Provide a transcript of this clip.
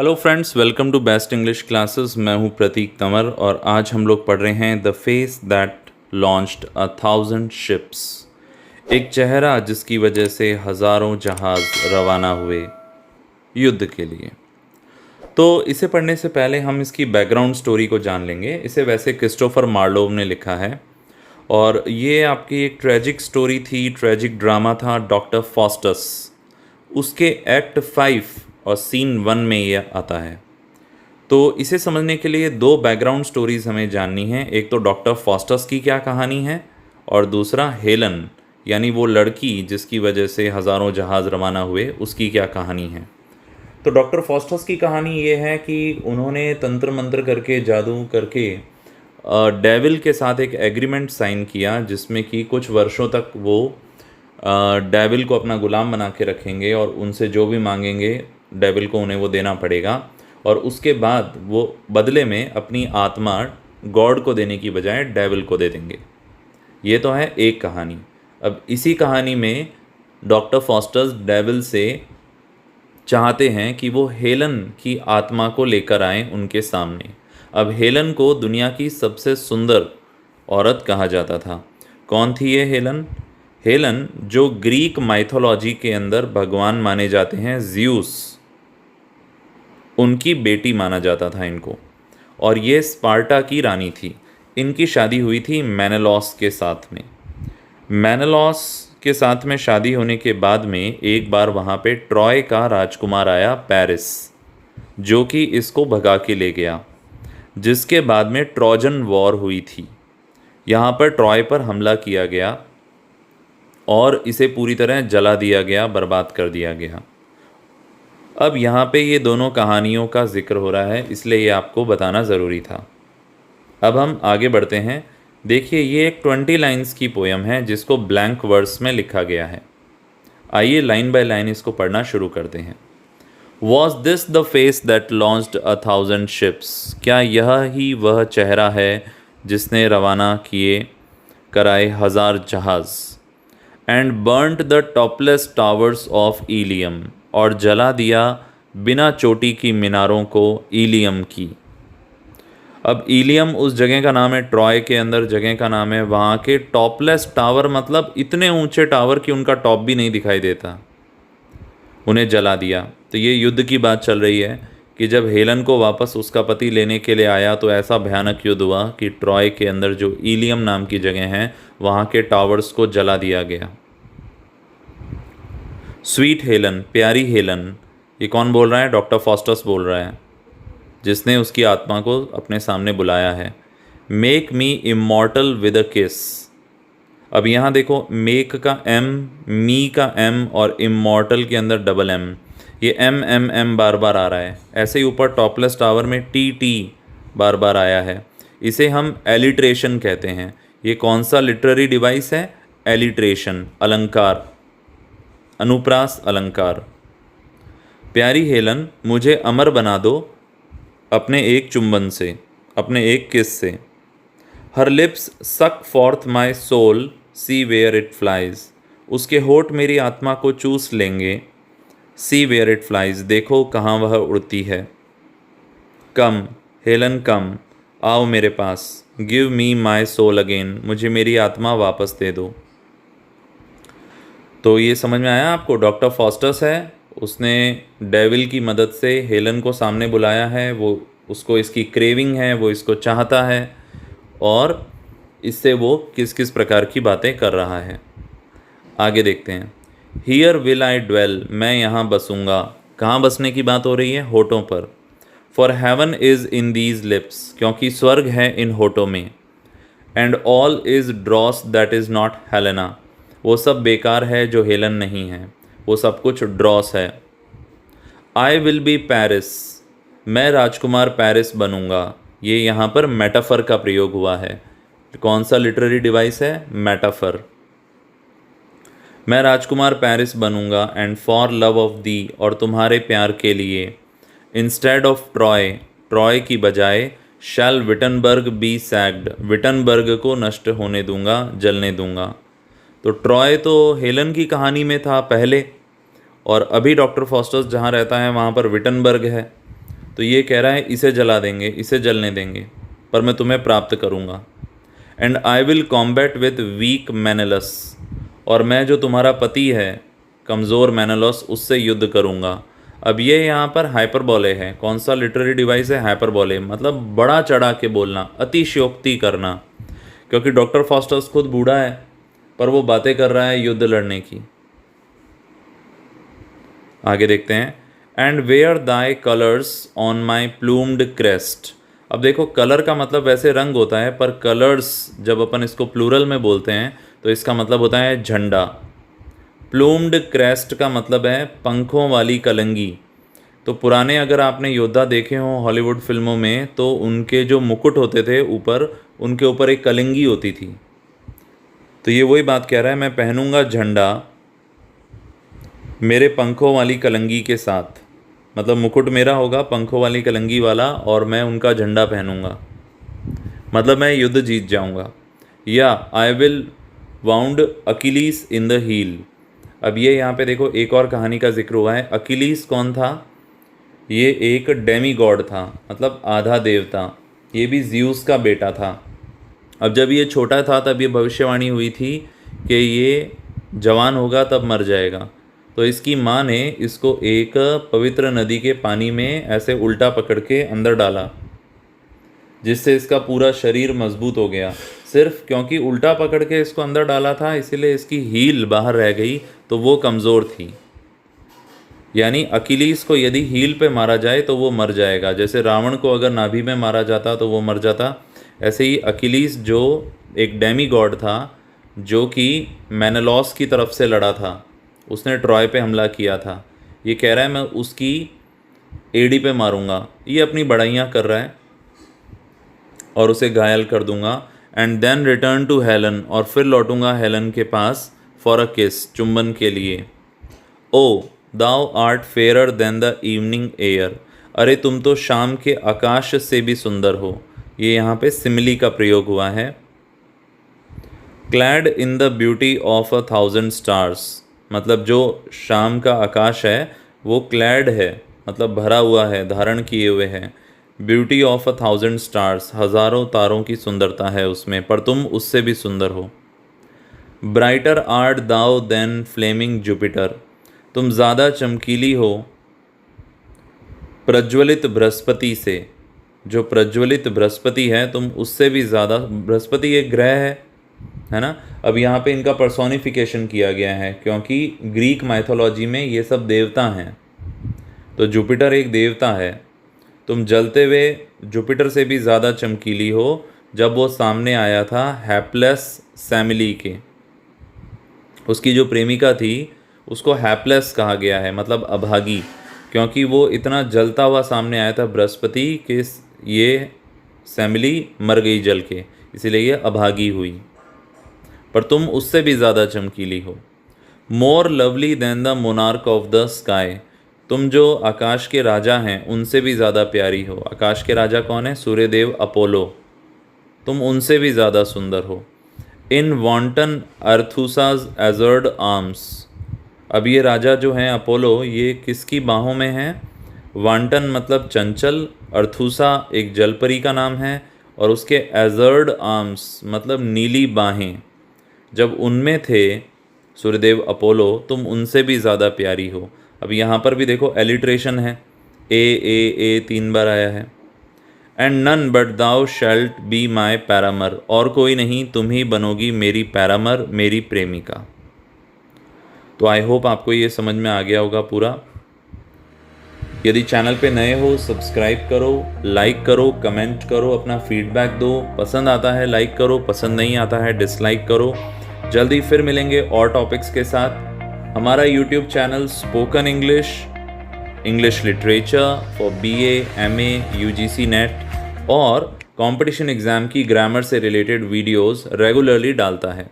Hello friends, welcome to best English classes. मैं हूं प्रतीक तंवर और आज हम लोग पढ़ रहे हैं the face that launched 1,000 ships. एक चेहरा जिसकी वजह से हज़ारों जहाज़ रवाना हुए युद्ध के लिए। तो इसे पढ़ने से पहले हम इसकी बैकग्राउंड स्टोरी को जान लेंगे। इसे वैसे क्रिस्टोफर मार्लोव ने लिखा है और ये आपकी एक ट्रेजिक स्टोरी थी, ट्रेजिक ड्रामा था, डॉक्टर फॉस्टस। उसके एक्ट 5 और सीन 1 में ये आता है। तो इसे समझने के लिए दो बैकग्राउंड स्टोरीज हमें जाननी है। एक तो डॉक्टर फॉस्टस की क्या कहानी है और दूसरा हेलन यानी वो लड़की जिसकी वजह से हज़ारों जहाज़ रवाना हुए, उसकी क्या कहानी है। तो डॉक्टर फॉस्टस की कहानी ये है कि उन्होंने तंत्र मंत्र करके, जादू करके डेविल के साथ एक एग्रीमेंट साइन किया जिसमें कि कुछ वर्षों तक वो डेविल को अपना गुलाम बना के रखेंगे और उनसे जो भी मांगेंगे डेविल को उन्हें वो देना पड़ेगा। और उसके बाद वो बदले में अपनी आत्मा गॉड को देने की बजाय डेविल को दे देंगे। ये तो है एक कहानी। अब इसी कहानी में डॉक्टर फॉस्टर्स डेविल से चाहते हैं कि वो हेलन की आत्मा को लेकर आएं उनके सामने। अब हेलन को दुनिया की सबसे सुंदर औरत कहा जाता था। कौन थी ये हेलन? हेलन जो ग्रीक माइथोलॉजी के अंदर भगवान माने जाते हैं, ज़्यूस, उनकी बेटी माना जाता था इनको। और ये स्पार्टा की रानी थी। इनकी शादी हुई थी मेनेलॉस के साथ में। मेनेलॉस के साथ में शादी होने के बाद में एक बार वहाँ पे ट्रॉय का राजकुमार आया, पेरिस, जो कि इसको भगा के ले गया, जिसके बाद में ट्रोजन वॉर हुई थी। यहाँ पर ट्रॉय पर हमला किया गया और इसे पूरी तरह जला दिया गया, बर्बाद कर दिया गया। अब यहाँ पे ये दोनों कहानियों का जिक्र हो रहा है, इसलिए ये आपको बताना ज़रूरी था। अब हम आगे बढ़ते हैं। देखिए, ये एक 20 लाइन्स की पोयम है जिसको ब्लैंक वर्स में लिखा गया है। आइए लाइन बाय लाइन इसको पढ़ना शुरू करते हैं। Was this the face that launched 1,000 ships? क्या यह ही वह चेहरा है जिसने रवाना किए कराए 1000 जहाज़? And burnt the topless towers of Ilium, और जला दिया बिना चोटी की मीनारों को इलियम की। अब इलियम उस जगह का नाम है, ट्रॉय के अंदर जगह का नाम है। वहाँ के टॉपलेस टावर मतलब इतने ऊंचे टावर कि उनका टॉप भी नहीं दिखाई देता, उन्हें जला दिया। तो ये युद्ध की बात चल रही है कि जब हेलन को वापस उसका पति लेने के लिए आया तो ऐसा भयानक युद्ध हुआ कि ट्रॉय के अंदर जो इलियम नाम की जगह है वहाँ के टावर्स को जला दिया गया। स्वीट हेलन, प्यारी हेलन, ये कौन बोल रहा है? डॉक्टर फॉस्टस बोल रहा है, जिसने उसकी आत्मा को अपने सामने बुलाया है। Make me immortal with a किस। अब यहाँ देखो, मेक का एम, मी का एम और इमॉर्टल के अंदर डबल एम, ये एम एम एम बार बार आ रहा है। ऐसे ही ऊपर टॉपलेस टावर में टी टी बार बार आया है। इसे हम एलिट्रेशन कहते हैं। ये कौन सा लिटरेरी डिवाइस है? एलिट्रेशन, अलंकार, अनुप्रास अलंकार। प्यारी हेलन, मुझे अमर बना दो अपने एक चुंबन से, अपने एक किस से। Her lips suck forth my soul, see where it flies. उसके होठ मेरी आत्मा को चूस लेंगे, सी वेयर इट फ्लाइज, देखो कहाँ वह उड़ती है। कम हेलन कम, आओ मेरे पास, give me my soul again, मुझे मेरी आत्मा वापस दे दो। तो ये समझ में आया आपको? डॉक्टर फॉस्टस है, उसने डेविल की मदद से हेलन को सामने बुलाया है। वो उसको इसकी क्रेविंग है, वो इसको चाहता है और इससे वो किस किस प्रकार की बातें कर रहा है। आगे देखते हैं। हियर विल आई ड्वेल, मैं यहाँ बसूँगा। कहाँ बसने की बात हो रही है? होठों पर। For heaven is in these lips, क्योंकि स्वर्ग है इन होठों में। And all is dross that is not Helena, वो सब बेकार है जो हेलन नहीं है, वो सब कुछ ड्रॉस है। आई विल बी पेरिस, मैं राजकुमार पेरिस बनूंगा। ये यहाँ पर मेटाफर का प्रयोग हुआ है। कौन सा लिटरेरी डिवाइस है? मेटाफर। मैं राजकुमार पेरिस बनूंगा। And for love of the, और तुम्हारे प्यार के लिए। इंस्टेड ऑफ ट्रॉय, ट्रॉय की बजाय। शैल विटनबर्ग बी सैक्ड, विटनबर्ग को नष्ट होने दूंगा, जलने दूंगा। तो ट्रॉय तो हेलन की कहानी में था पहले, और अभी डॉक्टर फॉस्टस जहाँ रहता है वहाँ पर विटनबर्ग है। तो ये कह रहा है इसे जला देंगे, इसे जलने देंगे, पर मैं तुम्हें प्राप्त करूँगा। And I will combat with weak Menelaus, और मैं जो तुम्हारा पति है कमज़ोर मेनेलस उससे युद्ध करूँगा। अब ये यहाँ पर हाइपरबोले है। कौन सा लिटरेरी डिवाइस है? हाइपरबोले, मतलब बड़ा चढ़ा के बोलना, अतिशयोक्ति करना, क्योंकि डॉक्टर फॉस्टर्स खुद बूढ़ा है पर वो बातें कर रहा है युद्ध लड़ने की। आगे देखते हैं। And where thy colours on my plumed crest. अब देखो, कलर का मतलब वैसे रंग होता है, पर कलर्स जब अपन इसको प्लूरल में बोलते हैं तो इसका मतलब होता है झंडा। प्लूम्ड क्रेस्ट का मतलब है पंखों वाली कलंगी। तो पुराने अगर आपने योद्धा देखे हों हॉलीवुड फिल्मों में, तो उनके जो मुकुट होते थे ऊपर, उनके ऊपर एक कलंगी होती थी। तो ये वही बात कह रहा है, मैं पहनूंगा झंडा मेरे पंखों वाली कलंगी के साथ। मतलब मुकुट मेरा होगा पंखों वाली कलंगी वाला, और मैं उनका झंडा पहनूंगा, मतलब मैं युद्ध जीत जाऊंगा। या I will wound Achilles in the heel. अब ये यहाँ पे देखो एक और कहानी का जिक्र हुआ है। अकिलीस कौन था? ये एक डेमी गॉड था, मतलब आधा देवता। ये भी ज़्यूस का बेटा था। अब जब ये छोटा था तब ये भविष्यवाणी हुई थी कि ये जवान होगा तब मर जाएगा। तो इसकी माँ ने इसको एक पवित्र नदी के पानी में ऐसे उल्टा पकड़ के अंदर डाला, जिससे इसका पूरा शरीर मजबूत हो गया। सिर्फ क्योंकि उल्टा पकड़ के इसको अंदर डाला था इसीलिए इसकी हील बाहर रह गई, तो वो कमज़ोर थी। यानी अकिलीस को यदि हील पे मारा जाए तो वो मर जाएगा। जैसे रावण को अगर नाभि में मारा जाता तो वो मर जाता, ऐसे ही अकिलीस जो एक डेमी गॉड था, जो कि मेनेलॉस की तरफ से लड़ा था, उसने ट्रॉय पे हमला किया था, ये कह रहा है मैं उसकी एड़ी पे मारूंगा। ये अपनी बड़ाइयाँ कर रहा है और उसे घायल कर दूंगा। And then return to Helen, और फिर लौटूंगा हेलन के पास फॉर अ किस, चुंबन के लिए। O thou art fair than the evening air. अरे तुम तो शाम के आकाश से भी सुंदर हो। ये यहाँ पे सिमिली का प्रयोग हुआ है। Clad in the beauty of 1,000 stars, मतलब जो शाम का आकाश है वो क्लैड है, मतलब भरा हुआ है, धारण किए हुए है। ब्यूटी ऑफ 1,000 स्टार्स, हज़ारों तारों की सुंदरता है उसमें, पर तुम उससे भी सुंदर हो। Brighter art thou than flaming Jupiter, तुम ज़्यादा चमकीली हो प्रज्वलित बृहस्पति से। जो प्रज्वलित बृहस्पति है तुम उससे भी ज़्यादा, बृहस्पति एक ग्रह है ना। अब यहाँ पे इनका पर्सोनिफिकेशन किया गया है, क्योंकि ग्रीक माइथोलॉजी में ये सब देवता हैं। तो जुपिटर एक देवता है। तुम जलते हुए जुपिटर से भी ज़्यादा चमकीली हो। जब वो सामने आया था हैप्लेस सैमिली के, उसकी जो प्रेमिका थी उसको हैप्लेस कहा गया है, मतलब अभागी, क्योंकि वो इतना जलता हुआ सामने आया था बृहस्पति के, ये सैमिली मर गई जल के, इसीलिए ये अभागी हुई। पर तुम उससे भी ज़्यादा चमकीली हो। More lovely than the monarch of the sky, तुम जो आकाश के राजा हैं उनसे भी ज़्यादा प्यारी हो। आकाश के राजा कौन है? सूर्यदेव अपोलो, तुम उनसे भी ज़्यादा सुंदर हो। इन वॉन्टन अर्थुसाज एजर्ड आर्म्स, अब ये राजा जो हैं अपोलो, ये किसकी बाहों में हैं? वांटन मतलब चंचल, अर्थुसा एक जलपरी का नाम है, और उसके एजर्ड आर्म्स मतलब नीली बाहें। जब उनमें थे सूर्यदेव अपोलो, तुम उनसे भी ज़्यादा प्यारी हो। अब यहाँ पर भी देखो एलिट्रेशन है, ए 3 बार आया है। And none but thou shalt be my paramour, और कोई नहीं, तुम ही बनोगी मेरी पैरामर, मेरी प्रेमिका। तो आई होप आपको ये समझ में आ गया होगा पूरा। यदि चैनल पे नए हो सब्सक्राइब करो, लाइक करो, कमेंट करो, अपना फीडबैक दो। पसंद आता है लाइक करो, पसंद नहीं आता है डिसलाइक करो। जल्दी फिर मिलेंगे और टॉपिक्स के साथ। हमारा YouTube channel spoken English, English literature for BA, MA, UGC net और कंपटीशन एग्ज़ाम की ग्रामर से रिलेटेड वीडियोस रेगुलरली डालता है।